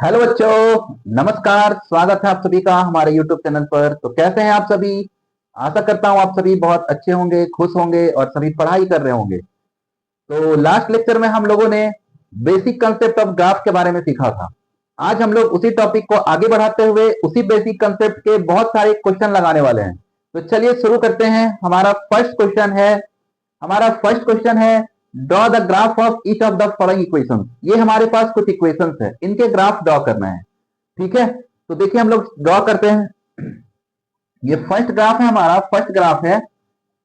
Hello बच्चों, नमस्कार। स्वागत है आप सभी का हमारे YouTube चैनल पर। तो कैसे हैं आप सभी? आशा करता हूं आप सभी बहुत अच्छे होंगे, खुश होंगे और सभी पढ़ाई कर रहे होंगे। तो लास्ट लेक्चर में हम लोगों ने बेसिक कंसेप्ट ऑफ ग्राफ के बारे में सीखा था। आज हम लोग उसी टॉपिक को आगे बढ़ाते हुए उसी बेसिक कंसेप्ट के बहुत सारे क्वेश्चन लगाने वाले हैं। तो चलिए शुरू करते हैं। हमारा फर्स्ट क्वेश्चन है draw the graph of each of the following equation. ये हमारे पास कुछ इक्वेशंस है, इनके ग्राफ ड्रॉ करना है। ठीक है, तो देखिए हम लोग ड्रॉ करते हैं। ये फर्स्ट ग्राफ है, हमारा फर्स्ट ग्राफ है।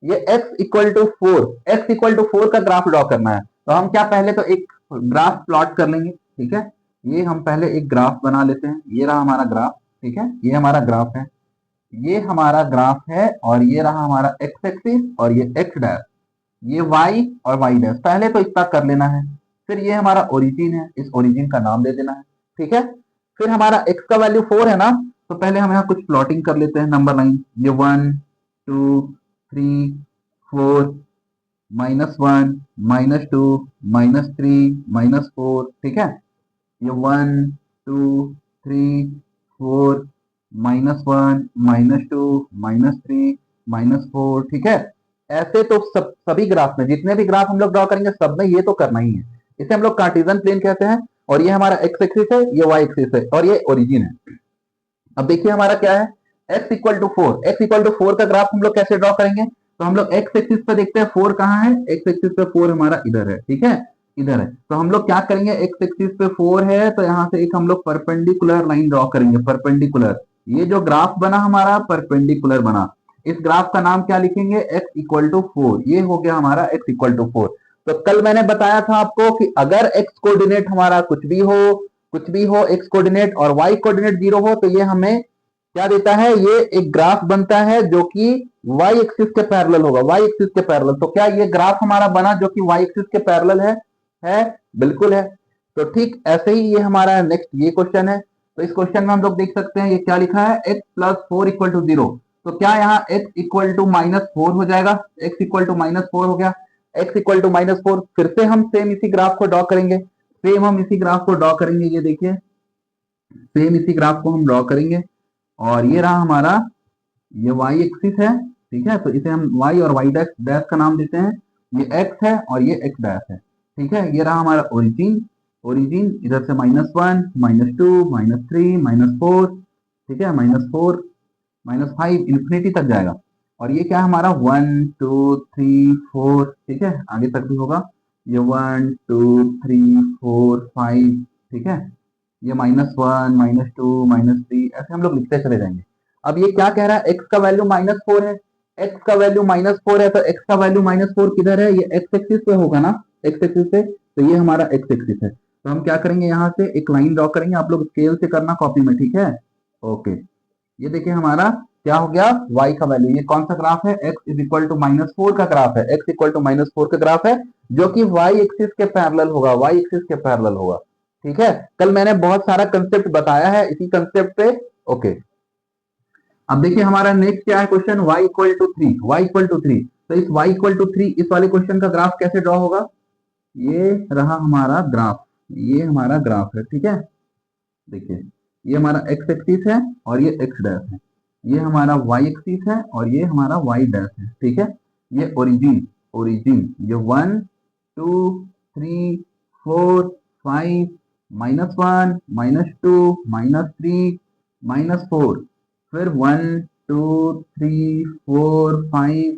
ये x = 4 का ग्राफ ड्रॉ करना है। तो हम क्या पहले तो एक ग्राफ प्लॉट कर लेंगे। ठीक है, ये हम पहले एक ग्राफ बना लेते हैं। ये रहा हमारा ग्राफ। ठीक है, ये हमारा ग्राफ है, ये हमारा ग्राफ है। और ये रहा हमारा एक्स एक्सिस और ये एक्स डैश, ये y और y डैश। पहले तो इतना कर लेना है। फिर ये हमारा ओरिजिन है, इस ओरिजिन का नाम दे देना है। ठीक है, फिर हमारा x का वैल्यू 4 है ना, तो पहले हम यहाँ कुछ प्लॉटिंग कर लेते हैं। नंबर लाइन, ये 1 2 3 4 -1 -2 -3 -4। ठीक है, ये 1 2 3 4 -1 -2 -3 -4। ठीक है, ऐसे तो सभी ग्राफ में, जितने भी ग्राफ हम लोग ड्रॉ करेंगे सब में ये तो करना ही है। इसे हम लोग कार्टेशियन प्लेन कहते हैं। और ये हमारा एक्स एक्सिस है, ये वाई एक्सिस है और ये ओरिजिन है। अब देखिए हमारा क्या है, x = 4 का ग्राफ हम लोग कैसे ड्रॉ करेंगे। तो हम लोग एक्स एक्सिस पे देखते हैं 4 कहाँ है। एक्स एक्सिस पे 4 हमारा इधर है। ठीक है, इधर है। तो हम लोग क्या करेंगे, एक्स एक्सिस पे 4 है तो यहाँ से एक हम लोग परपेंडिकुलर लाइन ड्रॉ करेंगे। परपेंडिकुलर, ये जो ग्राफ बना हमारा परपेंडिकुलर बना। इस ग्राफ का नाम क्या लिखेंगे, x = 4। ये हो गया हमारा x = 4। तो कल मैंने बताया था आपको कि अगर x कोऑर्डिनेट हमारा कुछ भी हो x कोऑर्डिनेट और y कोऑर्डिनेट 0 हो तो ये हमें क्या देता है, ये एक ग्राफ बनता है जो कि y एक्सिस के पैरेलल होगा। y एक्सिस के पैरेलल, तो क्या ये ग्राफ हमारा बना जो कि y एक्सिस के पैरेलल है? बिल्कुल है। तो ठीक ऐसे ही ये हमारा नेक्स्ट ये क्वेश्चन है। तो इस क्वेश्चन में हम लोग देख सकते हैं ये क्या लिखा है, x + 4 = 0। तो क्या यहाँ x = -4 हो जाएगा। x = -4 हो गया। x = -4, फिर से हम सेम इसी ग्राफ को ड्रॉ करेंगे। ये देखिए, सेम इसी ग्राफ को हम ड्रॉ करेंगे। और ये रहा हमारा, ये y एक्सिस है। ठीक है, तो इसे हम y और y डैश डैश का नाम देते हैं। ये x है और ये x डैश है। ठीक है, ये रहा हमारा ओरिजिन। इधर से -1 -2 -3 -4। ठीक है, -4 -5 इन्फिनिटी तक जाएगा। और ये क्या है हमारा 1 2 3 4। ठीक है, आगे तक भी होगा। ये 1 2 3 4 5। ठीक है, ये -1 -2 -3 ऐसे हम लोग लिखते चले जाएंगे। अब ये क्या कह रहा है, x का वैल्यू -4 है। x का वैल्यू -4 है तो x का वैल्यू -4 किधर है, ये x एक्सिस पे होगा ना। x एक्सिस पे, तो ये हमारा x एक्सिस है। तो हम क्या करेंगे, यहाँ से एक लाइन ड्रॉ करेंगे। आप लोग स्केल से करना कॉपी में। ठीक है, ओके। ये देखिए हमारा क्या हो गया, y का वैल्यू। ये कौन सा ग्राफ है, x = -4 का ग्राफ है। x = -4 का ग्राफ है जो कि y एक्सिस के पैरेलल होगा। ठीक है, कल मैंने बहुत सारा कंसेप्ट बताया है इसी कंसेप्ट पे। ओके, अब देखिए हमारा नेक्स्ट क्या है क्वेश्चन, y = 3। तो इस y = 3 इस वाले क्वेश्चन का ग्राफ कैसे ड्रॉ होगा। ये रहा हमारा ग्राफ, ये हमारा ग्राफ है। ठीक है, देखिए ये हमारा x एक्सिस है और ये x डैश है। ये हमारा y एक्सिस है और ये हमारा y डैश है। ठीक है, ये ओरिजिन ये 1 2 3 4 5 -1 -2 -3 -4। फिर 1 2 3 4 5।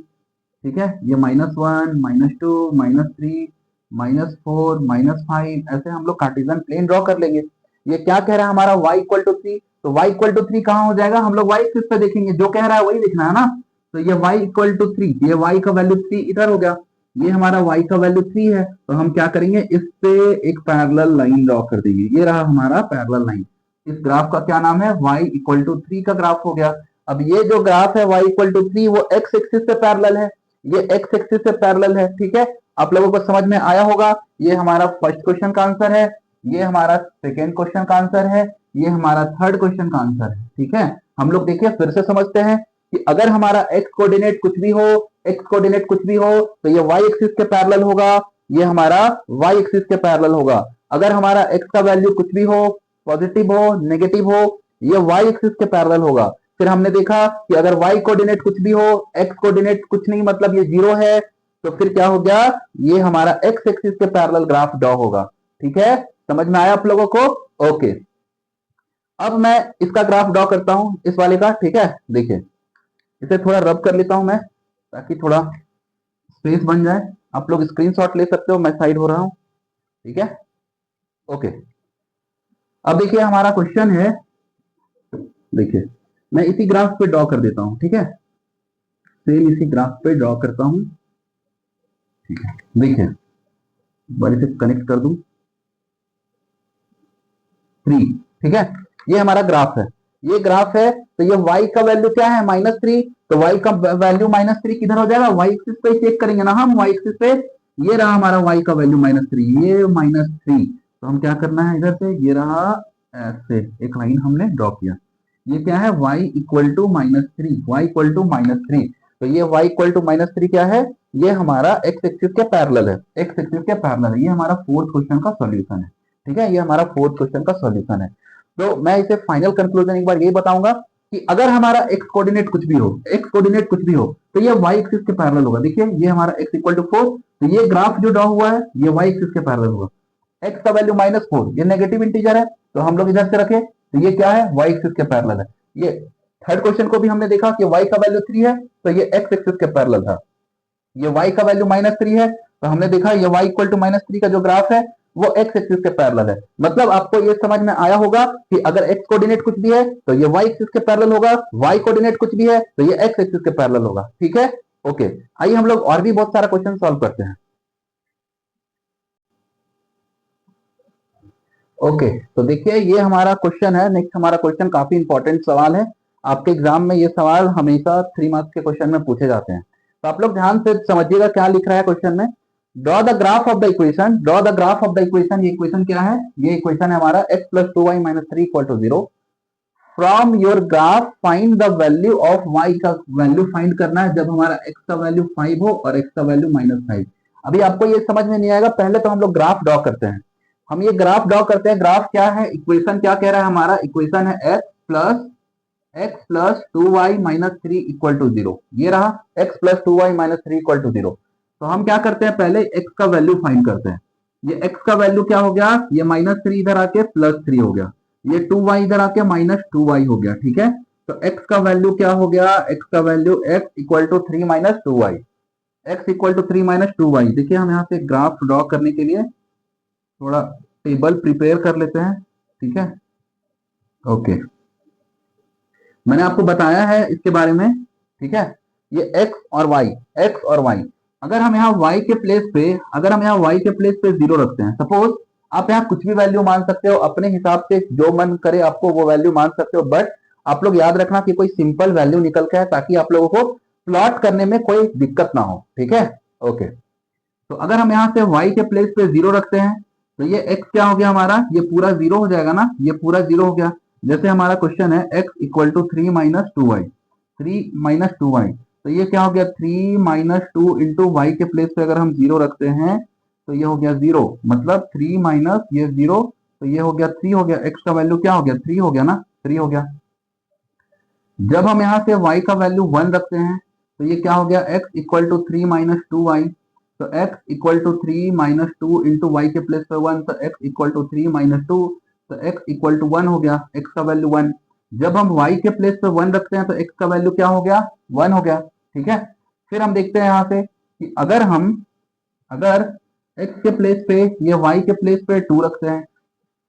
ठीक है, ये -1 -2 -3 -4 -5 ऐसे हम लोग कार्टेशियन प्लेन ड्रॉ कर लेंगे। ये क्या कह रहा है हमारा y = 3। तो y = 3 कहाँ हो जाएगा, हम लोग y एक्सिस पे देखेंगे, जो कह रहा है वही लिखना है ना। तो ये y = 3, ये y का वैल्यू 3 इधर हो गया। ये हमारा y का वैल्यू 3 है तो हम क्या करेंगे, इस पे एक पैरेलल लाइन ड्रॉ कर देंगे। ये रहा हमारा पैरेलल लाइन। इस ग्राफ का क्या नाम है, y = 3 का ग्राफ हो गया। अब ये जो ग्राफ है y = 3 वो x एक्सिस से पैरेलल है। ये x एक्सिस से पैरेलल है। ठीक है, आप लोगों को समझ में आया होगा। ये हमारा फर्स्ट क्वेश्चन का आंसर है, ये हमारा सेकेंड क्वेश्चन का आंसर है, ये हमारा थर्ड क्वेश्चन का आंसर है। ठीक है, हम लोग देखिए फिर से समझते हैं कि अगर हमारा x कोऑर्डिनेट कुछ भी हो तो ये y एक्सिस के पैरेलल होगा। ये हमारा y एक्सिस के पैरेलल होगा। अगर हमारा x का वैल्यू कुछ भी हो पॉजिटिव हो नेगेटिव हो, ये y एक्सिस के पैरेलल होगा। फिर हमने देखा कि अगर y कोऑर्डिनेट कुछ भी हो, x कोऑर्डिनेट कुछ नहीं, मतलब ये जीरो है, तो फिर क्या हो गया, ये हमारा x एक्सिस के पैरेलल ग्राफ ड्रॉ होगा। ठीक है, समझ में आया आप लोगों को? ओके, अब मैं इसका ग्राफ ड्रॉ करता हूं इस वाले का। ठीक है, देखिए इसे थोड़ा रब कर लेता हूं मैं, ताकि थोड़ा स्पेस बन जाए। आप लोग स्क्रीनशॉट ले सकते हो, मैं साइड हो रहा हूं। ठीक है, ओके। अब देखिए हमारा क्वेश्चन है, देखिए मैं इसी ग्राफ पे ड्रॉ कर देता हूं। ठीक है, सेम इसी ग्राफ पे ड्रॉ करता हूं। ठीक है, देखिए बड़े से कनेक्ट कर दूं 3। ठीक है, ये हमारा ग्राफ है, ये ग्राफ है। तो ये y का वैल्यू क्या है, -3। तो y का वैल्यू -3 किधर हो जाएगा, y एक्सिस पे चेक करेंगे ना हम, y एक्सिस पे ये रहा हमारा y का वैल्यू -3, ये -3। तो हम क्या करना है, इधर से ये रहा, ऐसे एक लाइन हमने ड्रॉ किया। ये क्या है, y equal to -3, y equal to -3। तो ये y इक्वल टू -3 क्या है, ये हमारा x एक्सिस के पैरेलल है, x एक्सिस के पैरेलल है। ये हमारा फोर्थ क्वेश्चन का सॉल्यूशन है। ठीक है, ये हमारा फोर्थ क्वेश्चन का सॉल्यूशन है। तो मैं इसे फाइनल कंक्लूजन एक बार यही बताऊंगा कि अगर हमारा x कोऑर्डिनेट कुछ भी हो, x कोऑर्डिनेट कुछ भी हो, तो ये y एक्सिस के पैरेलल होगा। देखिए ये हमारा x इक्वल टू 4, तो ये ग्राफ जो ड्रॉ हुआ है ये y एक्सिस के पैरेलल होगा। x का वैल्यू -4, ये नेगेटिव इंटीजर है, तो हम लोग इधर से रखे, तो ये क्या है, y एक्सिस के पैरेलल है। ये थर्ड क्वेश्चन को भी हमने देखा कि y का वैल्यू 3 है, तो ये x एक्सिस के पैरेलल था। ये y का वैल्यू -3 है, तो हमने देखा ये y इक्वल टू -3 का जो ग्राफ है वो x एक्सिस के पैरेलल है। मतलब आपको ये समझ में आया होगा कि अगर x कोऑर्डिनेट कुछ भी है तो ये y एक्सिस के पैरेलल होगा, y कोऑर्डिनेट कुछ भी है तो ये x एक्सिस के पैरेलल होगा। ठीक है, ओके। आइए हम लोग और भी बहुत सारा क्वेश्चन सॉल्व करते हैं। ओके, तो देखिए ये हमारा क्वेश्चन है, नेक्स्ट हमारा क्वेश्चन काफी इंपॉर्टेंट सवाल है। आपके एग्जाम में ये सवाल हमेशा 3 मार्क्स के क्वेश्चन में पूछे जाते हैं। तो आप लोग ध्यान से समझिएगा क्या लिख रहा है क्वेश्चन में। Draw the graph of the equation, draw the graph of the equation. ये इक्वेशन क्या है, ये इक्वेशन है हमारा x plus 2y minus 3 equal to 0। From your graph find the value of y का वैल्यू फाइंड करना है जब हमारा x का वैल्यू 5 हो और x का वैल्यू -5। अभी आपको ये समझ में नहीं आएगा, पहले तो हम लोग ग्राफ ड्रॉ करते हैं। हम ये ग्राफ ड्रॉ करते हैं, ग्राफ क्या है, इक्वेशन क्या कह रहा है, हमारा इक्वेशन है x plus 2y minus 3 equal to 0। ये रहा x plus 2y minus 3 equal to 0। तो हम क्या करते हैं, पहले x का वैल्यू फाइंड करते हैं। ये x का वैल्यू क्या हो गया, ये -3 इधर आके +3 हो गया, ये 2y इधर आके -2y हो गया। ठीक है, तो x का वैल्यू क्या हो गया, x का value x equal to 3 minus 2y, x equal to 3 minus 2y। देखिए हम यहाँ से ग्राफ ड्रॉ करने के लिए थोड़ा टेबल प्रिपेयर कर लेते हैं। ठीक है, ओके, मैंने आपको बताया है इसके बारे में। ठीक है, ये x और y, अगर हम यहाँ y के प्लेस पे, अगर हम यहाँ y के प्लेस पे 0 रखते हैं, सपोज आप यहाँ कुछ भी वैल्यू मान सकते हो अपने हिसाब से, जो मन करे आपको वो वैल्यू मान सकते हो, बट आप लोग याद रखना कि कोई सिंपल वैल्यू निकल के है, ताकि आप लोगों को प्लॉट करने में कोई दिक्कत ना हो। ठीक है, ओके। तो अगर हम यहाँ से y के प्लेस पे 0 रखते हैं, तो ये x क्या हो गया हमारा, ये पूरा 0 हो जाएगा ना, ये पूरा 0 हो गया। जैसे हमारा क्वेश्चन है x equal to 3 minus 2y, 3 minus 2y, तो ये क्या हो गया, 3 माइनस 2 इंटू वाई के प्लेस पे अगर हम 0 रखते हैं तो ये हो गया 0, मतलब 3 माइनस ये 0, तो ये हो गया 3 हो गया। x का वैल्यू क्या हो गया, 3 हो गया ना, 3 हो गया। जब हम यहाँ से y का वैल्यू 1 रखते हैं तो ये क्या हो गया, x equal to 3 minus 2y, तो x equal to 3 minus 2 into y के प्लेस पे 1, तो x इक्वल टू 3 माइनस 2, तो x इक्वल टू 1 हो गया, x का वैल्यू 1। जब हम y के प्लेस पे 1 रखते हैं तो x का वैल्यू क्या हो गया, 1 हो गया। ठीक है, फिर हम देखते हैं यहाँ से कि अगर x के प्लेस पे ये y के प्लेस पे 2 रखते हैं,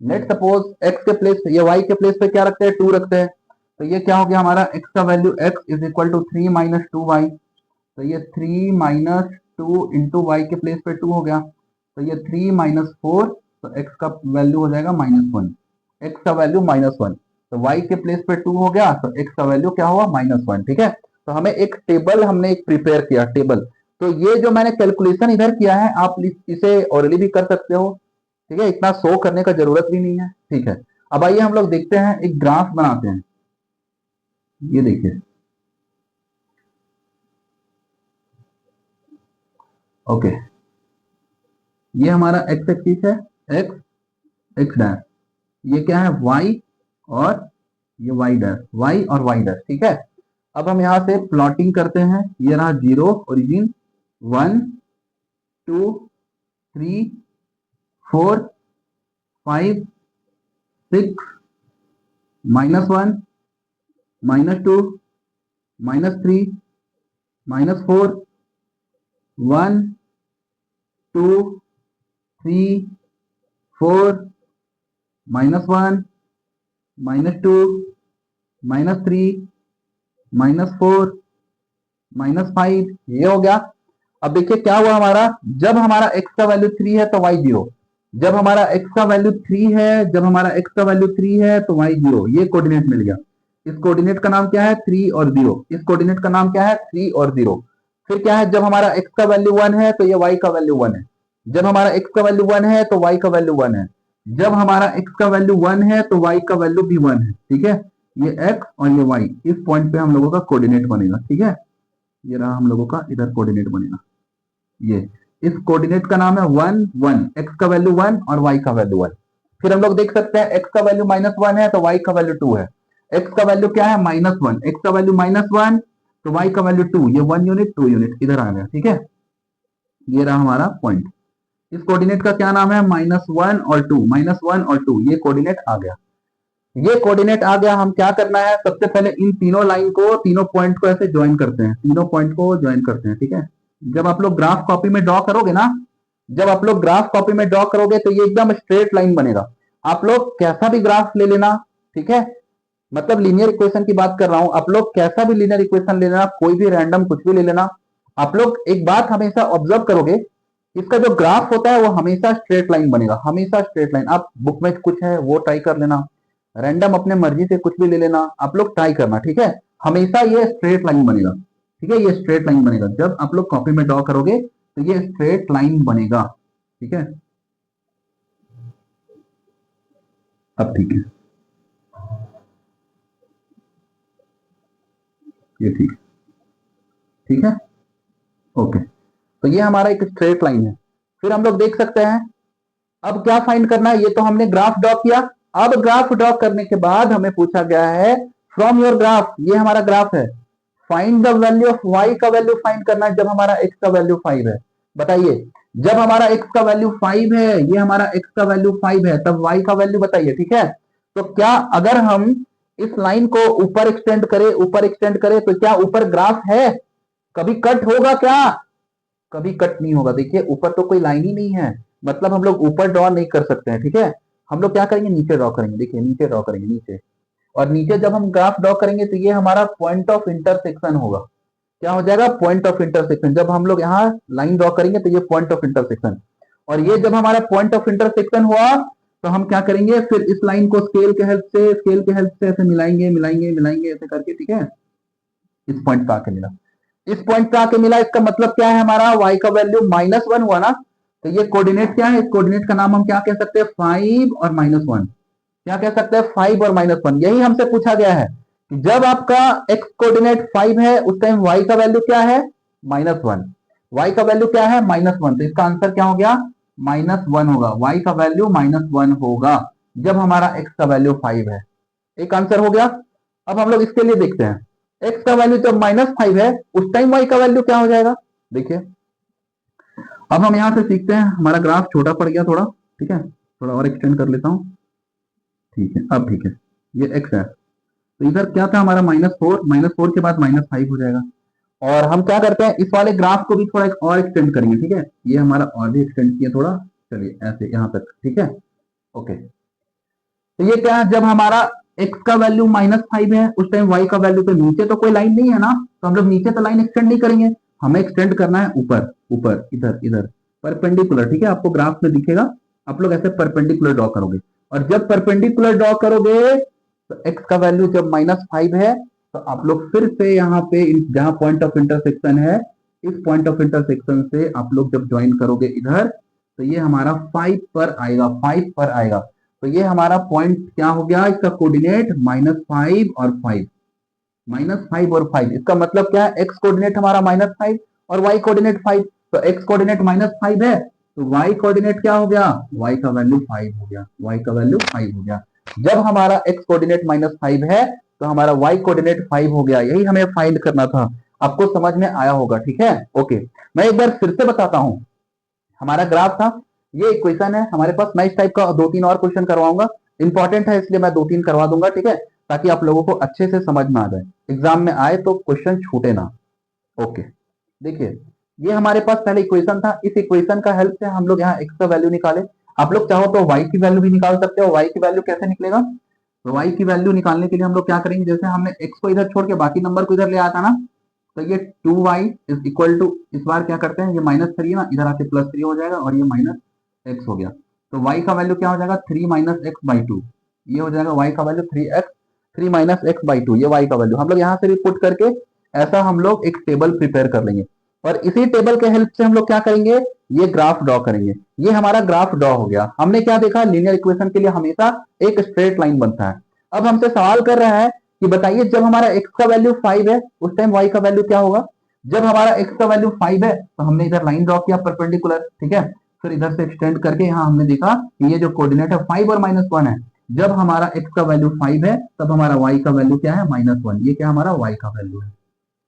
लेट सपोज x के प्लेस ये y के प्लेस पे क्या रखते हैं, 2 रखते हैं, तो ये क्या हो गया हमारा, x का value x is equal to 3 minus 2y, तो ये 3 माइनस 2 इंटू वाई के प्लेस पे 2 हो गया, तो ये 3 माइनस 4, तो x का वैल्यू हो जाएगा -1, x का वैल्यू -1, तो y के प्लेस पे 2 हो गया, तो x का वैल्यू क्या हुआ, -1। ठीक है, तो हमें एक टेबल हमने एक प्रिपेयर किया टेबल। तो ये जो मैंने कैलकुलेशन इधर किया है आप इसे ऑरली भी कर सकते हो। ठीक है, इतना शो करने का जरूरत भी नहीं है। ठीक है, अब आइए हम लोग देखते हैं, एक ग्राफ बनाते हैं। ये देखिए, ओके, ये हमारा x एक्सिस है, x x डैश, ये क्या है y और ये y डैश, y और y डैश, ठीक है। अब हम यहाँ से प्लॉटिंग करते हैं, ये रहा 0 ओरिजिन, 1 2 3 4 5 6 -1 -2 -3 -4 1 2 3 4 -1 -2 -3 -4 -5, ये हो गया। अब देखिए क्या हुआ हमारा, जब हमारा x का वैल्यू 3 है तो y 0, जब हमारा x का वैल्यू 3 है, जब हमारा x का वैल्यू 3 है तो y 0, ये कोऑर्डिनेट मिल गया। इस कोऑर्डिनेट का नाम क्या है, 3 और 0। इस कोऑर्डिनेट का नाम क्या है, 3 और 0। फिर क्या है, जब हमारा x का वैल्यू 1 है तो ये y का वैल्यू 1 है, जब हमारा x का वैल्यू 1 है तो y का वैल्यू 1 है, जब हमारा x का वैल्यू 1 है तो y का वैल्यू भी 1 है, ठीक है। ये x और ये y, इस पॉइंट पे हम लोगों का कोऑर्डिनेट बनेगा, ठीक है। ये रहा हम लोगों का इधर कोऑर्डिनेट बनेगा, ये इस कोऑर्डिनेट का नाम है 1 1, x का वैल्यू 1 और y का वैल्यू 1। फिर हम लोग देख सकते हैं x का वैल्यू -1 है तो y का वैल्यू 2 है, x का वैल्यू क्या है -1, x का वैल्यू -1 तो y का वैल्यू 2, ये 1 यूनिट 2 यूनिट इधर आ गया, ठीक है। ये रहा हमारा पॉइंट। इस कोऑर्डिनेट का क्या नाम है, -1 और 2, -1 और 2, ये कोऑर्डिनेट आ गया। ये कोऑर्डिनेट आ गया, हम क्या करना है, सबसे पहले इन तीनों लाइन को, तीनों पॉइंट को ऐसे ज्वाइन करते हैं, तीनों पॉइंट को ज्वाइन करते हैं, ठीक है। जब आप लोग ग्राफ कॉपी में ड्रॉ करोगे ना, जब आप लोग ग्राफ कॉपी में ड्रॉ करोगे तो ये एकदम स्ट्रेट लाइन बनेगा। आप लोग कैसा भी ग्राफ ले लेना, ठीक है, मतलब लीनियर इक्वेशन की बात कर रहा हूं, आप लोग कैसा भी लीनियर इक्वेशन ले लेना, कोई भी रैंडम कुछ भी ले लेना, आप लोग एक बात हमेशा ऑब्जर्व करोगे, इसका जो ग्राफ होता है वो हमेशा स्ट्रेट लाइन बनेगा, हमेशा स्ट्रेट लाइन। आप बुक में कुछ है वो ट्राई कर लेना, रैंडम अपने मर्जी से कुछ भी ले लेना, आप लोग ट्राई करना, ठीक है। हमेशा ये स्ट्रेट लाइन बनेगा, ठीक है, ये स्ट्रेट लाइन बनेगा। जब आप लोग कॉपी में ड्रॉ करोगे तो ये स्ट्रेट लाइन बनेगा, ठीक है। अब ठीक है, ये ठीक, ठीक है, ओके। तो ये हमारा एक स्ट्रेट लाइन है। फिर हम लोग देख सकते हैं, अब क्या फाइंड करना है, ये तो हमने ग्राफ ड्रॉ किया। अब ग्राफ ड्रॉ करने के बाद हमें पूछा गया है फ्रॉम योर ग्राफ, ये हमारा ग्राफ है, find the value of y का वैल्यू फाइंड करना है जब हमारा x का वैल्यू 5 है। बताइए, जब हमारा x का वैल्यू 5 है, ये हमारा x का वैल्यू 5 है, तब y का वैल्यू बताइए, ठीक है। तो क्या अगर हम इस लाइन को ऊपर एक्सटेंड करें, ऊपर एक्सटेंड करें, तो क्या ऊपर ग्राफ है, कभी कट होगा क्या, कभी कट नहीं होगा। देखिए ऊपर तो कोई लाइन ही नहीं है, मतलब हम लोग ऊपर ड्रॉ नहीं कर सकते हैं, ठीक है। हम लोग क्या करेंगे, नीचे ड्रॉ करेंगे, देखिए नीचे ड्रॉ करेंगे, नीचे। और नीचे जब हम ग्राफ ड्रॉ करेंगे तो ये हमारा पॉइंट ऑफ इंटरसेक्शन होगा। क्या हो जाएगा, पॉइंट ऑफ इंटरसेक्शन। जब हम लोग यहाँ लाइन ड्रॉ करेंगे तो ये पॉइंट ऑफ इंटरसेक्शन, और ये जब हमारा पॉइंट ऑफ इंटरसेक्शन हुआ तो हम क्या करेंगे, फिर इस लाइन को स्केल के हेल्प से ऐसे मिलाएंगे मिलाएंगे मिलाएंगे ऐसे करके, ठीक है। इस पॉइंट पे आके मिला, इस पॉइंट पे आके मिला, इसका मतलब क्या है, हमारा y का वैल्यू -1 हुआ ना। तो ये कोऑर्डिनेट क्या है, इस कोऑर्डिनेट का नाम हम क्या कह सकते हैं, 5 और -1। क्या कह सकते हैं, 5 और -1। यही हमसे पूछा गया है कि जब आपका x कोऑर्डिनेट 5 है उस टाइम y का वैल्यू क्या है, -1। y का वैल्यू क्या है, -1, तो इसका आंसर क्या हो गया, -1 होगा। y का वैल्यू -1 होगा जब हमारा x का वैल्यू 5 है। एक आंसर हो गया। अब हम लोग इसके लिए देखते हैं, x का वैल्यू जब -5 है उस टाइम y का वैल्यू क्या हो जाएगा। देखिए अब हम यहां से सीखते हैं, हमारा ग्राफ छोटा पड़ गया थोड़ा, ठीक है, थोड़ा और एक्सटेंड कर लेता हूं, ठीक है। अब ठीक है, ये x है, तो इधर क्या था हमारा -4 के बाद -5 हो जाएगा। और हम क्या करते हैं, इस वाले ग्राफ को भी थोड़ा एक और एक्सटेंड करेंगे, ठीक है। ये हमारा और भी एक्सटेंड किया थोड़ा, चलिए ऐसे यहां तक, ठीक है, ओके। तो ये क्या है, जब हमारा x का वैल्यू -5 है उस टाइम y का वैल्यू, तो नीचे तो कोई लाइन नहीं है ना, तो हम लोग नीचे तो लाइन एक्सटेंड नहीं करेंगे, हमें एक्सटेंड करना है ऊपर ऊपर, इधर इधर परपेंडिकुलर, ठीक है। आपको ग्राफ में दिखेगा, आप लोग ऐसे परपेंडिकुलर ड्रॉ करोगे, और जब परपेंडिकुलर ड्रॉ करोगे तो x का वैल्यू जब -5 है तो आप लोग फिर से यहाँ पे जहां पॉइंट ऑफ इंटरसेक्शन है, इस पॉइंट ऑफ इंटरसेक्शन से आप लोग जब ज्वाइन करोगे इधर, तो ये हमारा 5 पर आएगा, 5 पर आएगा। तो ये हमारा पॉइंट क्या हो गया, इसका कोऑर्डिनेट -5 और 5, -5 और 5। इसका मतलब क्या है, x कोऑर्डिनेट हमारा -5 और y कोऑर्डिनेट 5। तो x कोऑर्डिनेट -5 है तो y कोऑर्डिनेट क्या हो गया, y का वैल्यू 5 हो गया, y का वैल्यू 5 हो गया। जब हमारा x कोऑर्डिनेट -5 है तो हमारा y कोऑर्डिनेट 5 हो गया, यही हमें फाइंड करना था। आपको समझ में आया होगा, ठीक है। ओके, मैं एक बार फिर से बताता हूं। हमारा ग्राफ था, ये इक्वेशन है हमारे पास। मैं इस टाइप का 2-3 और क्वेश्चन करवाऊंगा, इंपॉर्टेंट है इसलिए मैं 2-3 करवा दूंगा, ठीक है, ताकि आप लोगों को अच्छे से समझ में आ जाए, एग्जाम में आए तो क्वेश्चन छूटे ना। ओके, देखिए ये हमारे पास पहले इक्वेशन था, इस इक्वेशन का हेल्प से हम लोग यहाँ x का वैल्यू निकाले। आप लोग चाहो तो y की वैल्यू भी निकाल सकते हो। y की वैल्यू कैसे निकलेगा, तो y की वैल्यू निकालने के लिए हम लोग क्या करेंगे, जैसे हमने x को इधर छोड़ के बाकी नंबर को इधर ले आया था ना, तो ये 2y इज इक्वल टू, इस बार क्या करते हैं, ये -3 है ना, इधर आके +3 हो जाएगा और ये -x हो गया। तो y का वैल्यू क्या हो जाएगा, 3 - x/2। ये हो जाएगा y का वैल्यू 3 - x/2, ये y का वैल्यू हम लोग यहाँ से भी पुट करके ऐसा हम लोग एक टेबल प्रिपेयर कर लेंगे। और इसी टेबल के हेल्प से हम लोग क्या करेंगे, ये ग्राफ ड्रॉ करेंगे। ये हमारा ग्राफ ड्रॉ हो गया। हमने क्या देखा, लीनियर इक्वेशन के लिए हमेशा एक स्ट्रेट लाइन बनता है। अब हमसे सवाल कर रहा है कि बताइए जब हमारा x का वैल्यू 5 है उस टाइम y का वैल्यू क्या होगा। जब हमारा x का वैल्यू 5 है तो हमने इधर लाइन ड्रॉ किया परपेंडिकुलर, ठीक है, फिर इधर से एक्सटेंड करके यहाँ हमने देखा कि ये जो कोऑर्डिनेट है 5 और -1 है। जब हमारा x का वैल्यू 5 है तब हमारा y का वैल्यू क्या है, -1। ये क्या हमारा y का वैल्यू है,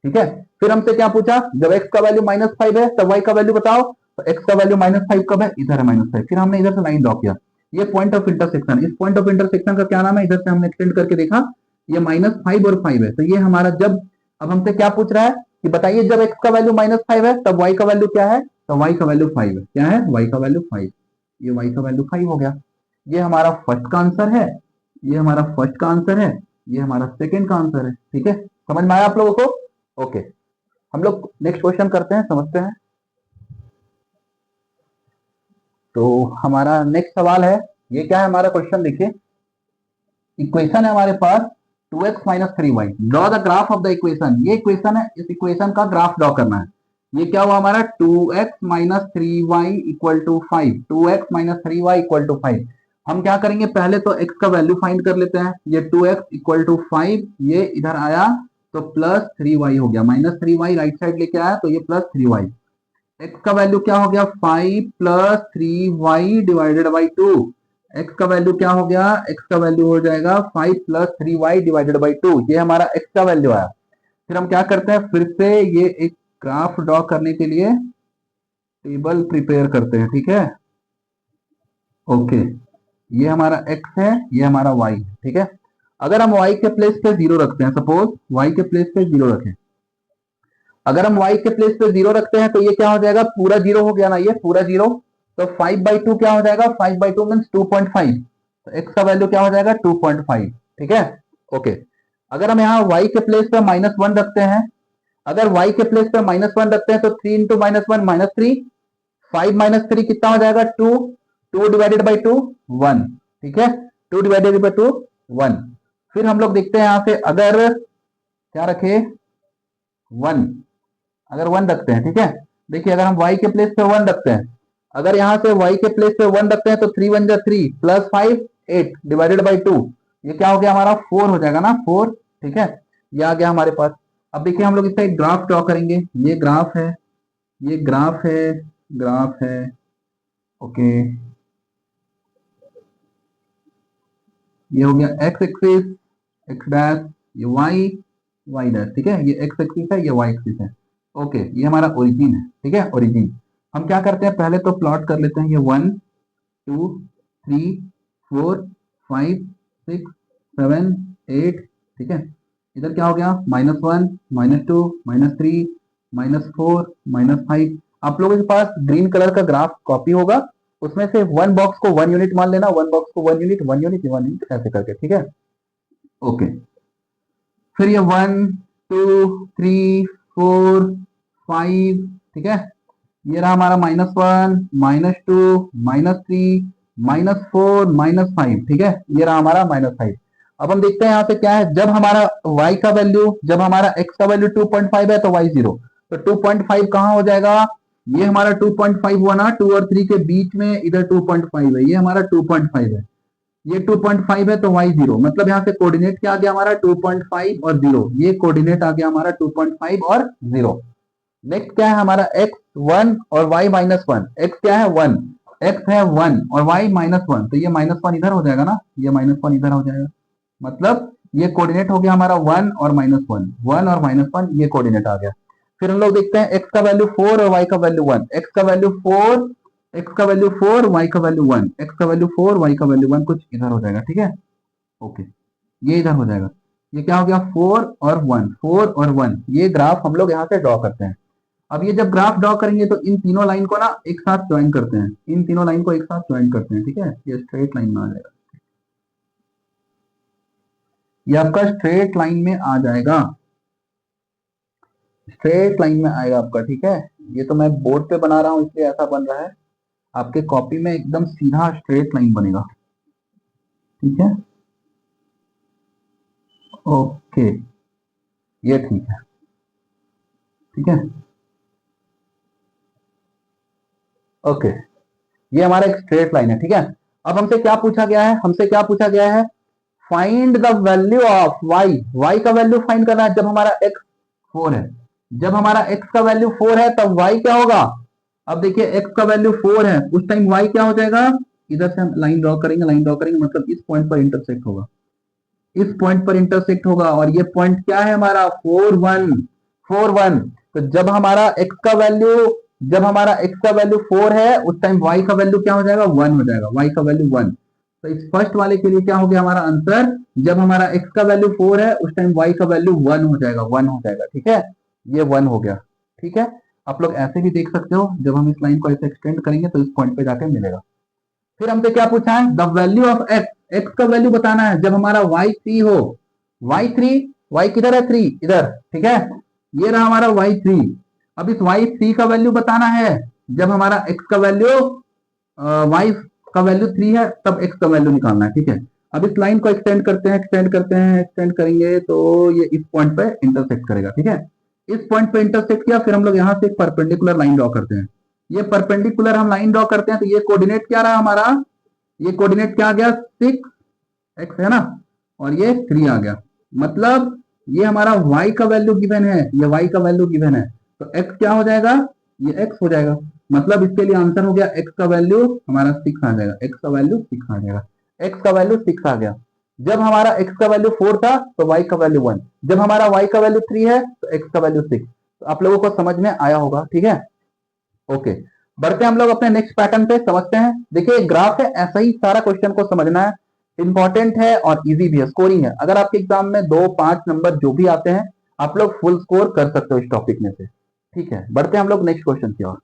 ठीक है। फिर हमसे क्या पूछा, जब x का वैल्यू -5 है तब y का वैल्यू बताओ, तो x का वैल्यू -5 कब है, इधर है -5। फिर हमने इधर से लाइन ड्रॉ किया, ये पॉइंट ऑफ इंटरसेक्शन। इस पॉइंट ऑफ इंटरसेक्शन का क्या नाम है, इधर से हमने एक्सटेंड करके देखा, ये -5 और 5 है, तो ये हमारा जब, अब हमसे क्या पूछ रहा है कि बताइए जब x का वैल्यू -5 है तब y का वैल्यू क्या है, तो y का वैल्यू 5 है। क्या है, y का वैल्यू 5। ये y का वैल्यू 5 हो गया। ये हमारा फर्स्ट का आंसर है, ये हमारा फर्स्ट का आंसर है, ये हमारा सेकंड का आंसर है, ठीक है। समझ में आया आप लोगों को। ओके, हम लोग नेक्स्ट क्वेश्चन करते हैं, समझते हैं। तो हमारा नेक्स्ट सवाल है, ये क्या है हमारा क्वेश्चन, देखिए इक्वेशन है हमारे पास 2x - 3y, draw the graph of the equation. ये इक्वेशन है, इस इक्वेशन का ग्राफ ड्रॉ करना है। ये क्या हुआ हमारा 2x - 3y = 5, 2x - 3y = 5। हम क्या करेंगे, पहले तो x का वैल्यू फाइंड कर लेते हैं। ये 2x = 5, ये इधर आया तो +3y हो गया, -3y राइट साइड लेके आया तो ये +3y। x का वैल्यू क्या हो गया, 5 + 3y / 2। x का वैल्यू क्या हो गया, x का वैल्यू हो जाएगा 5 + 3y / 2। ये हमारा x का वैल्यू आया। फिर हम क्या करते हैं, फिर से ये एक ग्राफ ड्रॉ करने के लिए टेबल प्रिपेयर करते हैं, ठीक है। ओके, ये हमारा x है, ये हमारा y है, ठीक है। अगर हम y के प्लेस पे 0 रखते हैं, सपोज y के प्लेस पे 0 रखें, अगर हम y के प्लेस पे 0 रखते हैं तो ये क्या हो जाएगा, पूरा 0 हो गया ना, ये पूरा 0। तो 5/2 क्या हो जाएगा, 5/2 मीन्स 2.5। तो x का वैल्यू क्या हो जाएगा, 2.5, ठीक है। ओके, अगर हम यहाँ y के प्लेस पे -1 रखते हैं, अगर y के प्लेस पे -1 रखते हैं तो 3 × -1 -3, 5 - 3 कितना हो जाएगा, 2, 2 डिवाइडेड बाई 2 1, ठीक है, 2 डिवाइडेड बाई 2 1। फिर हम लोग देखते हैं यहाँ से, अगर क्या रखे 1, अगर 1 रखते हैं, ठीक है। देखिए अगर हम y के प्लेस पे 1 रखते हैं, अगर यहाँ से y के प्लेस पे 1 रखते हैं तो 3 × 1 = 3 +5 8 डिवाइडेड बाई 2, ये क्या हो गया हमारा 4 हो जाएगा ना, 4, ठीक है। ये आ गया हमारे पास। अब देखिए हम लोग इसका एक ग्राफ ड्रॉ करेंगे। ये ग्राफ है, ये ग्राफ है, ग्राफ है, ओके। ये हो गया x एक्सिस, x डैश, ये y डैश, ठीक है। ये x एक्सिस है, ये y एक्सिस है। ओके, ये हमारा ओरिजिन है, ठीक है, ओरिजिन। हम क्या करते हैं, पहले तो प्लॉट कर लेते हैं, ये 1 2 3 4 5 6 7 8, ठीक है। इधर क्या हो गया, -1 -2 -3 -4 -5। आप लोगों के पास ग्रीन कलर का ग्राफ कॉपी होगा, उसमें से 1 बॉक्स को 1 यूनिट मान लेना, 1 बॉक्स को 1 यूनिट 1 यूनिट 1 यूनिट ऐसे करके, ठीक है। ओके, फिर ये 1 2 3 4 5, ठीक है। ये रहा हमारा -1 -2 -3 -4 -5, ठीक है। ये रहा हमारा -5। अब हम देखते हैं यहाँ पे क्या है, जब हमारा y का वैल्यू, जब हमारा x का वैल्यू 2.5 है तो y 0, तो 2.5 कहाँ हो जाएगा, ये हमारा 2.5 हुआ ना, 2 और 3 के बीच में इधर 2.5 है, ये हमारा 2.5 है, ये 2.5 है तो y 0, मतलब यहाँ से कोऑर्डिनेट क्या आ गया हमारा 2.5 और 0, ये कोऑर्डिनेट आ गया हमारा 2.5 और 0। नेक्स्ट क्या है हमारा x 1 और y -1। x क्या है 1, x है 1 और y -1, तो ये -1 इधर हो जाएगा ना, ये -1 इधर हो जाएगा। मतलब ये कोऑर्डिनेट हो गया हमारा 1 और -1, 1 और -1 ये कोऑर्डिनेट आ गया। फिर हम लोग देखते हैं x का वैल्यू 4 और y का वैल्यू 1। x का वैल्यू 4, x का वैल्यू 4, y का वैल्यू 1, x का वैल्यू 4, y का वैल्यू 1 कुछ इधर हो जाएगा, ठीक है। ओके, ये इधर हो जाएगा। ये क्या हो गया 4 और 1, 4 और 1, ये ग्राफ हम लोग यहाँ से ड्रॉ करते हैं। अब ये जब ग्राफ ड्रॉ करेंगे तो इन तीनों लाइन को ना एक साथ ज्वाइन करते हैं, इन तीनों लाइन को एक साथ ज्वाइन करते हैं, ठीक है। ये स्ट्रेट लाइन में आ जाएगा, ये आपका स्ट्रेट लाइन में आ जाएगा, स्ट्रेट लाइन में आएगा आपका, ठीक है। ये तो मैं बोर्ड पे बना रहा हूं इसलिए ऐसा बन रहा है, आपके कॉपी में एकदम सीधा स्ट्रेट लाइन बनेगा, ठीक है। ओके, ये ठीक है, ठीक है। ओके, ये हमारा एक स्ट्रेट लाइन है, ठीक है। अब हमसे क्या पूछा गया है, हमसे क्या पूछा गया है, find the value of y। y का वैल्यू फाइंड करना है जब हमारा x 4 है। जब हमारा x का वैल्यू 4 है तब y क्या होगा। अब देखिए x का वैल्यू 4 है, उस टाइम y क्या हो जाएगा, इधर से हम लाइन ड्रॉ करेंगे, लाइन ड्रॉ करेंगे मतलब इस पॉइंट पर इंटरसेक्ट होगा, इस पॉइंट पर इंटरसेक्ट होगा, और ये पॉइंट क्या है हमारा 4 1, 4 1। तो जब हमारा x का वैल्यू, जब हमारा x का वैल्यू 4 है उस टाइम y का वैल्यू क्या हो जाएगा 1 हो जाएगा, y का वैल्यू 1। तो इस फर्स्ट वाले के लिए क्या हो गया हमारा आंसर, जब हमारा x का वैल्यू 4 है उस टाइम y का वैल्यू 1 हो जाएगा, 1 हो जाएगा, ठीक है। ये 1 हो गया, ठीक है। आप लोग ऐसे भी देख सकते हो, जब हम इस लाइन को ऐसे एक्सटेंड करेंगे तो इस पॉइंट पे जाके मिलेगा। फिर हमसे क्या पूछा है, the value of x, x का वैल्यू बताना है जब हमारा y3 हो। y3, y किधर है 3 इधर, ठीक है। ये रहा हमारा y3। अब इस y3 का वैल्यू बताना है जब हमारा x का वैल्यू, y का वैल्यू 3 है तब x का वैल्यू निकालना है, ठीक है। अब इस लाइन को एक्सटेंड करते हैं, एक्सटेंड करते हैं, एक्सटेंड करेंगे तो ये इस पॉइंट पे इंटरसेक्ट करेगा, ठीक है। इस पॉइंट पे इंटरसेक्ट किया, फिर हम लोग यहाँ से एक परपेंडिकुलर लाइन ड्रॉ करते हैं। ये परपेंडिकुलर हम लाइन ड्रॉ करते हैं तो ये कोऑर्डिनेट क्या रहा हमारा, ये कोऑर्डिनेट क्या आ गया 6x है ना, और ये 3 आ गया। मतलब ये हमारा y का वैल्यू गिवन है, ये y का वैल्यू गिवन है, तो x क्या हो जाएगा, ये x हो जाएगा। मतलब इसके लिए आंसर हो गया x का वैल्यू हमारा 6 आ जाएगा, x का वैल्यू 6 आ जाएगा, x का वैल्यू 6 आ गया। जब हमारा x का वैल्यू 4 था तो y का वैल्यू 1, जब हमारा y का वैल्यू 3 है तो x का वैल्यू 6। तो आप लोगों को समझ में आया होगा, ठीक है। ओके, बढ़ते हैं हम लोग अपने नेक्स्ट पैटर्न पे, समझते हैं। देखिए ग्राफ है, ऐसा ही सारा क्वेश्चन को समझना है, इंपॉर्टेंट है और इजी भी है, स्कोरिंग है। अगर आपके एग्जाम में 2 5 नंबर जो भी आते हैं आप लोग फुल स्कोर कर सकते हो इस टॉपिक में से, ठीक है। बढ़ते हैं हम लोग नेक्स्ट क्वेश्चन की ओर।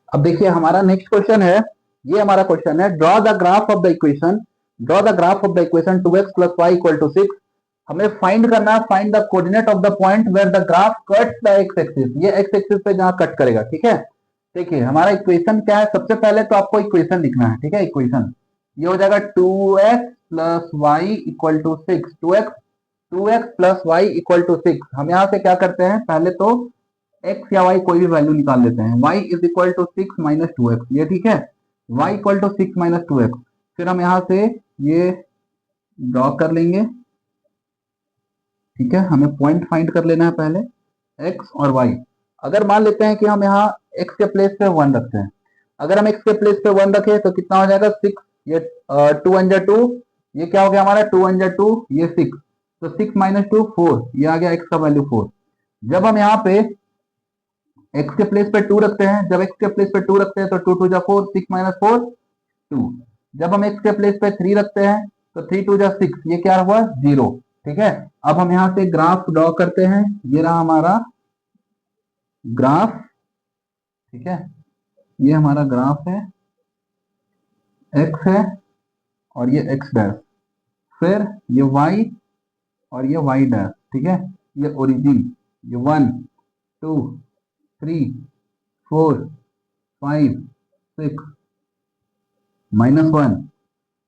अब देखिए हमारा नेक्स्ट क्वेश्चन है, ये हमारा क्वेश्चन है, draw the graph of the equation, draw the graph of the equation 2x + y = 6। हमें फाइंड करना है, find the coordinate of the point where the graph cuts the x axis, ये x axis पे जहां cut करेगा, ठीक है। देखिए हमारा इक्वेशन क्या है, सबसे पहले तो आपको इक्वेशन लिखना है, ठीक है। इक्वेशन ये हो जाएगा 2x + y = 6, 2x + y = 6। हम यहाँ से क्या करते हैं, पहले तो x या y कोई भी वैल्यू निकाल लेते हैं, y = 6 - 2x, ये ठीक है, y = 6 - 2x। फिर हम यहाँ से ये ड्रॉ कर लेंगे, ठीक है। हमें पॉइंट फाइंड कर लेना है पहले, x और y। अगर मान लेते हैं कि हम यहाँ x के प्लेस पे 1 रखते हैं, अगर हम x के प्लेस पे 1 रखें तो कितना हो जाएगा 6, ये 2 * 2, ये क्या हो गया हमारा 2 * 2, ये 6, तो 6 - 2 4, ये आ गया x का वैल्यू 4। जब हम यहाँ पे x के प्लेस पे 2 रखते हैं, जब x के प्लेस पे 2 रखते हैं तो 2 × 2 = 4, 6 - 4 2। जब हम x के प्लेस पे 3 रखते हैं तो 3 × 2 = 6, ये क्या हुआ 0, ठीक है। अब हम यहाँ से ग्राफ ड्रॉ करते हैं, ये रहा हमारा ग्राफ, ठीक है। ये हमारा ग्राफ है, x है और ये x डैश, फिर ये y और ये y डैश, ठीक है। ये ओरिजिन, ये 1 2 3 4 5 6 -1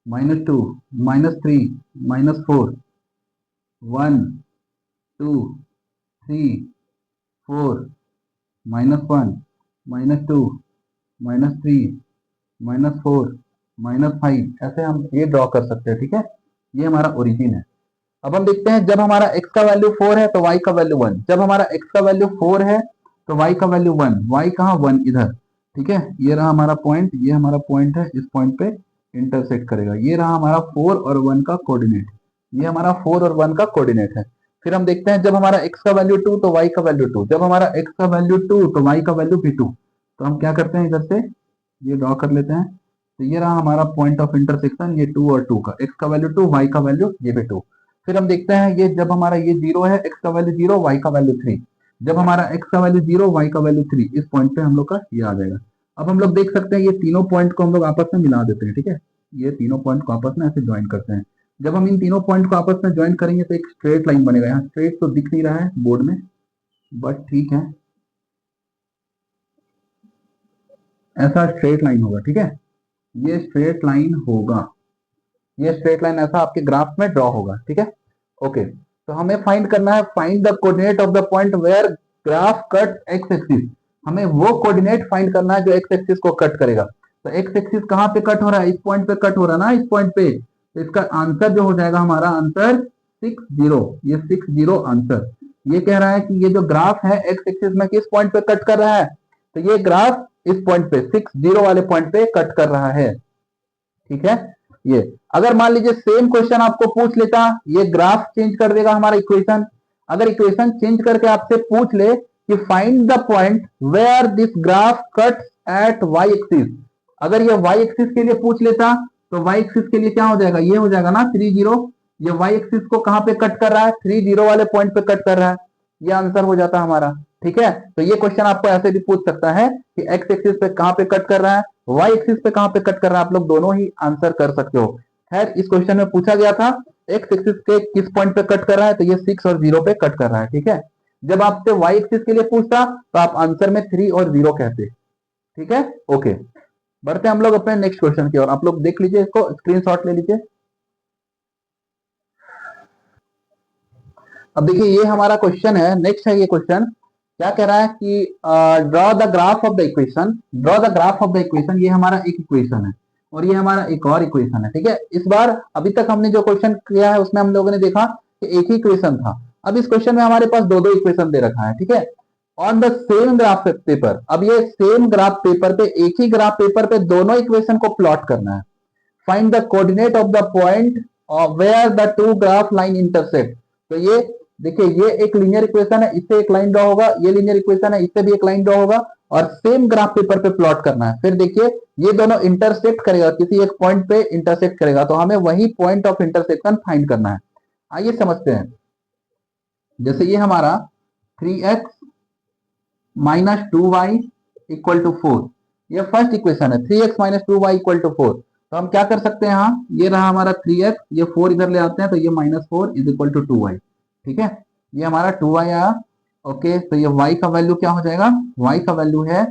-2 -3 -4 1 2 3 4 -1 -2 -3 -4 -5, ऐसे हम ये ड्रॉ कर सकते हैं, ठीक है। ये हमारा ओरिजिन है। अब हम देखते हैं जब हमारा x का वैल्यू 4 है तो y का वैल्यू 1, जब हमारा x का वैल्यू 4 है तो y का वैल्यू 1, y कहाँ 1 इधर, ठीक है। ये रहा हमारा पॉइंट, ये हमारा पॉइंट है, इस पॉइंट पे इंटरसेक्ट करेगा। ये रहा हमारा 4 और 1 का कोऑर्डिनेट, ये हमारा 4 और 1 का कोऑर्डिनेट है। फिर हम देखते हैं जब हमारा x का वैल्यू 2 तो y का वैल्यू 2, जब हमारा x का वैल्यू 2 तो y का वैल्यू भी 2। तो हम क्या करते हैं, इधर से ये ड्रॉ कर लेते हैं। तो ये रहा हमारा पॉइंट ऑफ इंटरसेक्शन, ये 2 और 2 का, x का वैल्यू 2, y का वैल्यू ये भी 2। फिर हम देखते हैं ये जब हमारा ये 0 है, x का वैल्यू 0, y का वैल्यू 3, जब हमारा x का वैल्यू 0, y का वैल्यू 3, इस पॉइंट पे हम लोग का ये आ जाएगा। अब हम लोग देख सकते हैं ये तीनों पॉइंट को हम लोग आपस में मिला देते हैं, ठीक है। ये तीनों पॉइंट को आपस में ऐसे ज्वाइन करते हैं। जब हम इन तीनों पॉइंट को आपस में ज्वाइन करेंगे तो एक स्ट्रेट लाइन बनेगा। यहाँ स्ट्रेट तो दिख नहीं रहा है बोर्ड में, बट ठीक है, ऐसा स्ट्रेट लाइन होगा, ठीक है। ये स्ट्रेट लाइन होगा, ये स्ट्रेट लाइन ऐसा आपके ग्राफ में ड्रॉ होगा, ठीक है। ओके, तो हमें फाइंड करना है, find the coordinate of the point where graph cut x axis. हमें वो कोऑर्डिनेट फाइंड करना है जो एक्स एक्सिस को कट करेगा। तो एक्स एक्सिस कहाँ पे कट हो रहा है, इस पॉइंट पे कट हो रहा है ना, इस पॉइंट पे। तो इसका आंसर जो हो जाएगा हमारा आंसर 60, ये 60 आंसर। ये कह रहा है कि ये जो ग्राफ है एक्स एक्सिस में किस पॉइंट पे कट कर रहा है, तो ये ग्राफ इस पॉइंट पे 60 वाले पॉइंट पे कट कर रहा है, ठीक है। ये अगर मान लीजिए सेम क्वेश्चन आपको पूछ लेता, ये ग्राफ चेंज कर देगा हमारा इक्वेशन। अगर इक्वेशन चेंज करके आपसे पूछ ले कि find the point where this graph cuts at y axis, अगर ये वाई एक्सिस के लिए पूछ लेता तो वाई एक्सिस के लिए क्या हो जाएगा, ये हो जाएगा ना 30। ये वाई एक्सिस को कहां पे कट कर रहा है, 30 वाले पॉइंट पे कट कर रहा है, ये आंसर हो जाता हमारा, ठीक है। तो ये क्वेश्चन आपको ऐसे भी पूछ सकता है कि एक्स एक्सिस पे कहां पे कट कर रहा है, वाई एक्सिस पे कहां पे कट कर रहा है, आप लोग दोनों ही आंसर कर सकते हो। खैर इस क्वेश्चन में पूछा गया था एक्स एक्सिस के किस पॉइंट पे कट कर रहा है, तो ये 6 और 0 पे कट कर रहा है, ठीक है। जब आपसे वाई एक्सिस के लिए पूछता तो आप आंसर में 3 और 0 कहते, ठीक है। ओके, बढ़ते हैं हम लोग अपने नेक्स्ट क्वेश्चन की ओर। आप लोग देख लीजिए, इसको स्क्रीनशॉट ले लीजिए। अब देखिए ये हमारा क्वेश्चन है, नेक्स्ट है ये क्वेश्चन। क्या कह रहा है कि draw the graph of the equation, draw the graph of the equation. ये हमारा एक इक्वेशन है और ये हमारा एक और इक्वेशन है, ठीक है। इस बार अभी तक हमने जो क्वेश्चन किया है उसमें हम लोगों ने देखा कि एक ही इक्वेशन था। अब इस क्वेश्चन में हमारे पास दो दो इक्वेशन दे रखा है, ठीक है, on the same graph paper. अब ये सेम ग्राफ पेपर पे, एक ही ग्राफ पेपर पे दोनों इक्वेशन को प्लॉट करना है। Find the coordinate of the point where the two graph line intersect. तो ये देखिए ये एक लीनियर इक्वेशन है, इससे एक लाइन ड्रॉ होगा, ये लीनियर इक्वेशन है, इससे भी एक लाइन ड्रॉ होगा और सेम ग्राफ पेपर पे प्लॉट करना है। फिर देखिए ये दोनों इंटरसेक्ट करेगा, किसी एक पॉइंट पे इंटरसेक्ट करेगा, तो हमें वही पॉइंट ऑफ इंटरसेक्शन फाइंड करना है। आइए समझते हैं। जैसे ये हमारा 3x minus 2y equal to 4, ये फर्स्ट इक्वेशन है, 3x minus 2y equal to 4। तो हम क्या कर सकते हैं, यहाँ ये रहा हमारा 3x, ये 4 इधर ले आते हैं तो ये minus 4 is equal to 2y, ठीक है। ये हमारा 2y आया। ओके, तो ये y का वैल्यू क्या हो जाएगा, y का वैल्यू है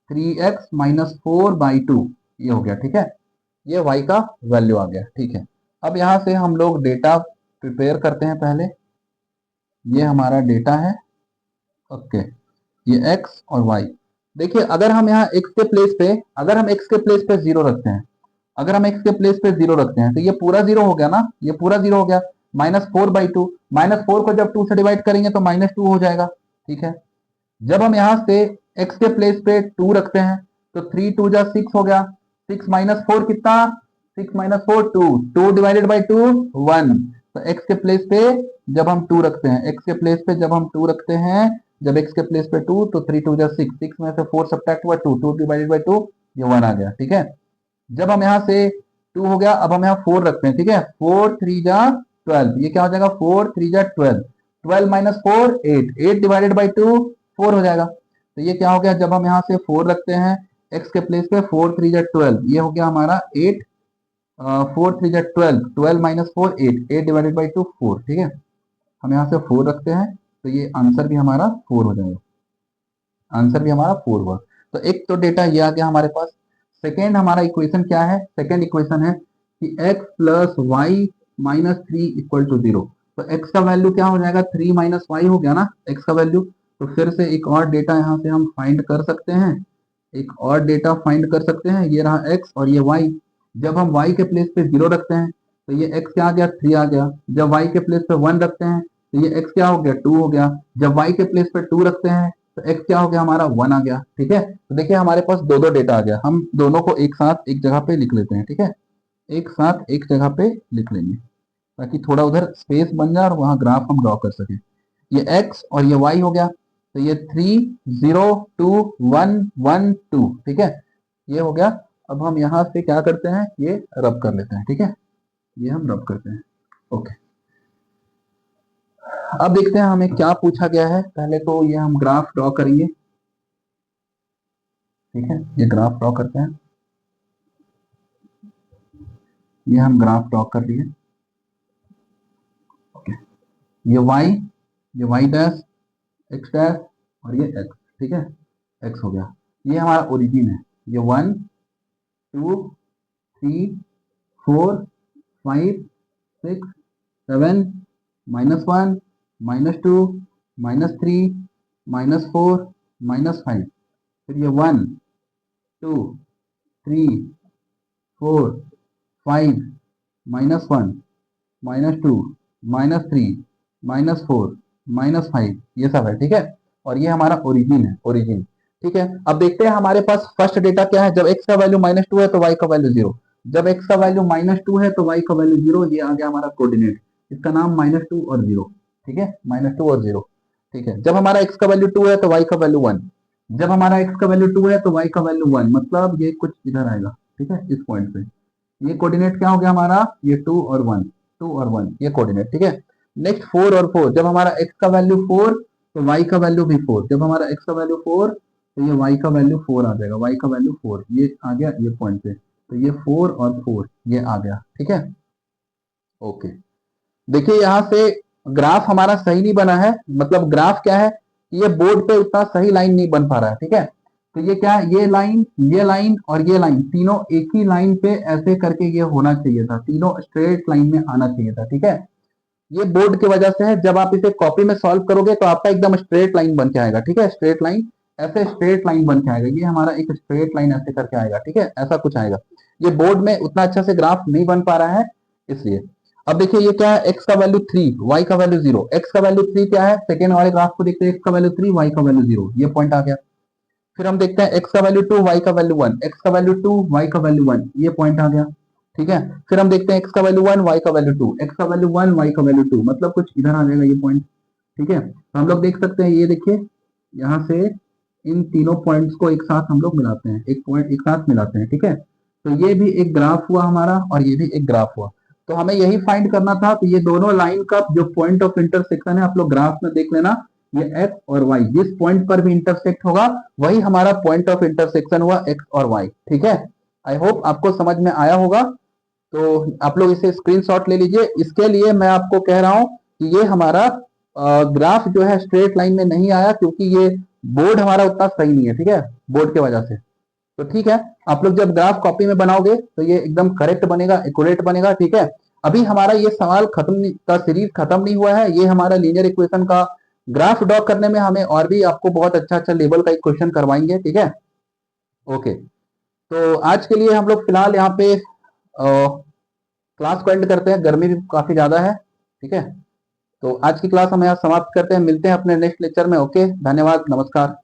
3x माइनस 4/2, ये हो गया, ठीक है। ये y का वैल्यू आ गया, ठीक है। अब यहाँ से हम लोग डेटा प्रिपेयर करते हैं पहले। ये हमारा डेटा है, ओके, ये x और y। देखिए अगर हम यहाँ x के प्लेस पे, अगर हम x के प्लेस पे 0 रखते हैं, अगर हम x के प्लेस पे 0 रखते हैं तो ये पूरा 0 हो गया ना, ये पूरा 0 हो गया। -4/2, -4 को जब 2 से डिवाइड करेंगे तो -2 हो जाएगा, ठीक है। जब हम यहाँ से x के प्लेस पे 2 रखते हैं तो 3 2 जा 6 हो गया, 6 माइनस 4 कितना, 6 माइनस 4 2, 2 डिवाइडेड बाई 2 1। तो x के प्लेस पे जब हम 2 रखते हैं, x के प्लेस पे जब हम 2 रखते हैं, जब x के प्लेस पे 2 तो 3 2 जा 6, 6 में से 4 सब्ट्रैक्ट हुआ 2, 2 डिवाइडेड बाई 2, ये 1 आ गया, ठीक है। जब हम यहाँ से 2 हो गया, अब हम यहाँ 4 रखते हैं, ठीक है, 4 3 जा 12, ये क्या हो जाएगा 4 3 जा 12, 12 माइनस 4 8, 8 डिवाइडेड बाई 2 4 हो जाएगा। तो ये क्या हो गया, जब हम यहाँ से 4 रखते हैं x के प्लेस पे, 4 3 जा 12, ये हो गया हमारा 8, 4 3 जा 12, 12 माइनस 4 8, 8 डिवाइडेड बाई 2 4, ठीक है। हम यहाँ से 4 रखते हैं तो ये आंसर भी हमारा 4 हो जाएगा, आंसर भी हमारा 4 हुआ। तो एक तो डेटा ये आ गया हमारे पास। सेकेंड हमारा इक्वेशन क्या है, सेकेंड इक्वेशन है कि x plus y minus 3 equal to 0। तो x का वैल्यू क्या हो जाएगा, 3 माइनस वाई हो गया ना x का वैल्यू। तो फिर से एक और डेटा यहाँ से हम फाइंड कर सकते हैं, एक और डेटा फाइंड कर सकते हैं। ये रहा x और ये y। जब हम y के प्लेस पे 0 रखते हैं तो ये x क्या आ गया, 3 आ गया। जब y के प्लेस पे 1 रखते हैं तो ये x क्या हो गया, 2 हो गया। जब y के प्लेस पे 2 रखते हैं तो x क्या हो गया हमारा, 1 आ गया। ठीक है, तो देखिए हमारे पास दो दो डेटा आ गया। हम दोनों को एक साथ एक जगह पे लिख लेते हैं। ठीक है, एक साथ एक जगह पे लिख लेंगे ताकि थोड़ा उधर स्पेस बन जाए और वहां ग्राफ हम ड्रॉ कर सकें। ये x और ये y हो गया, तो ये 3 0 2 1 1 2। ठीक है, ये हो गया। अब हम यहाँ से क्या करते हैं, ये रब कर लेते हैं। ठीक है, ये हम रब करते हैं। ओके, अब देखते हैं हमें क्या पूछा गया है। पहले तो ये हम ग्राफ ड्रॉ करेंगे। ठीक है, ये ग्राफ ड्रॉ करते हैं। ये हम ग्राफ ड्रॉ कर लिए। ओके, ये y डैश, x डैश और ये x। ठीक है, x हो गया। ये हमारा ओरिजिन है। ये 1 2 3 4 5 6 7 -1 -2 -3 -4 -5। फिर ये 1 2 3 4 5 -1 -2 -3 -4 -5, ये सब है। ठीक है, और ये हमारा ओरिजिन है, ओरिजिन। ठीक है, अब देखते हैं हमारे पास फर्स्ट डेटा क्या है। जब x का वैल्यू -2 है तो y का वैल्यू 0। जब x का वैल्यू -2 है तो y का वैल्यू 0। ये आ गया हमारा कोऑर्डिनेट, इसका नाम -2 और 0। ठीक है, -2 और 0। ठीक है, जब हमारा x का वैल्यू 2 है तो y का वैल्यू 1। जब हमारा x का वैल्यू 2 है तो y का वैल्यू 1, मतलब ये कुछ इधर आएगा। ठीक है, इस पॉइंट पे ये कोऑर्डिनेट क्या हो गया हमारा, ये 2 और 1, 2 और 1 ये कोऑर्डिनेट। ठीक है, नेक्स्ट 4 और 4। जब हमारा x का वैल्यू 4 तो y का वैल्यू भी 4। जब हमारा x का वैल्यू 4 तो ये y का वैल्यू 4 आ जाएगा। y का वैल्यू 4 ये आ गया ये पॉइंट पे, तो ये 4 और 4 ये आ गया। ठीक है, ओके। देखिए यहाँ से ग्राफ हमारा सही नहीं बना है। मतलब ग्राफ क्या है, ये बोर्ड पे उतना सही लाइन नहीं बन पा रहा है। ठीक है, तो ये क्या है, ये लाइन और ये लाइन तीनों एक ही लाइन पे ऐसे करके ये होना चाहिए था, तीनों स्ट्रेट लाइन में आना चाहिए था। ठीक है, ये बोर्ड की वजह से है। जब आप इसे कॉपी में सॉल्व करोगे तो आपका एकदम स्ट्रेट लाइन बन के आएगा। ठीक है, स्ट्रेट लाइन, ऐसे स्ट्रेट लाइन बन के आएगा। ये हमारा एक स्ट्रेट लाइन ऐसे करके आएगा। ठीक है, ऐसा कुछ आएगा। ये बोर्ड में उतना अच्छा से ग्राफ नहीं बन पा रहा है, इसलिए। अब देखिए ये क्या है, x का वैल्यू 3 y का वैल्यू 0। x का वैल्यू 3 क्या है, सेकेंड वाले ग्राफ को देखते हैं, x का वैल्यू 3 y का वैल्यू 0, ये पॉइंट आ गया। फिर हम देखते हैं x का वैल्यू 2 y का वैल्यू 1, x का वैल्यू 2 y का वैल्यू 1, ये पॉइंट आ गया। ठीक है, फिर हम देखते हैं x का वैल्यू 1 y का वैल्यू 2, x का वैल्यू 1 y का वैल्यू 2, मतलब कुछ इधर आ जाएगा ये पॉइंट। ठीक है, तो हम लोग देख सकते हैं, ये देखिए यहाँ से इन तीनों पॉइंट्स को एक साथ हम लोग मिलाते हैं, एक पॉइंट एक साथ मिलाते हैं। ठीक है, तो ये भी एक ग्राफ हुआ हमारा और ये भी एक ग्राफ हुआ। तो हमें यही फाइंड करना था। तो ये दोनों लाइन का जो पॉइंट ऑफ इंटरसेक्शन है, आप लोग ग्राफ में देख लेना, ये x और y जिस पॉइंट पर भी इंटरसेक्ट होगा वही हमारा पॉइंट ऑफ इंटरसेक्शन हुआ, x और y। ठीक है, आई होप आपको समझ में आया होगा। तो आप लोग इसे स्क्रीनशॉट ले लीजिए। इसके लिए मैं आपको कह रहा हूं कि ये हमारा ग्राफ जो है स्ट्रेट लाइन में नहीं आया, क्योंकि ये बोर्ड हमारा उतना सही नहीं है। ठीक है, बोर्ड की वजह से। तो ठीक है, आप लोग जब ग्राफ कॉपी में बनाओगे तो ये एकदम करेक्ट बनेगा, एक्यूरेट बनेगा। ठीक है, अभी हमारा ये सवाल खत्म का सीरीज खत्म नहीं हुआ है। ये हमारा लीनियर इक्वेशन का ग्राफ ड्रॉ करने में हमें और भी आपको बहुत अच्छा अच्छा लेवल का क्वेश्चन करवाएंगे। ठीक है, ओके। तो आज के लिए हम लोग फिलहाल यहाँ पे क्लास को एंड करते हैं, गर्मी भी काफी ज्यादा है। ठीक है, तो आज की क्लास हम यहाँ समाप्त करते हैं। मिलते हैं अपने नेक्स्ट लेक्चर में। ओके, धन्यवाद, नमस्कार।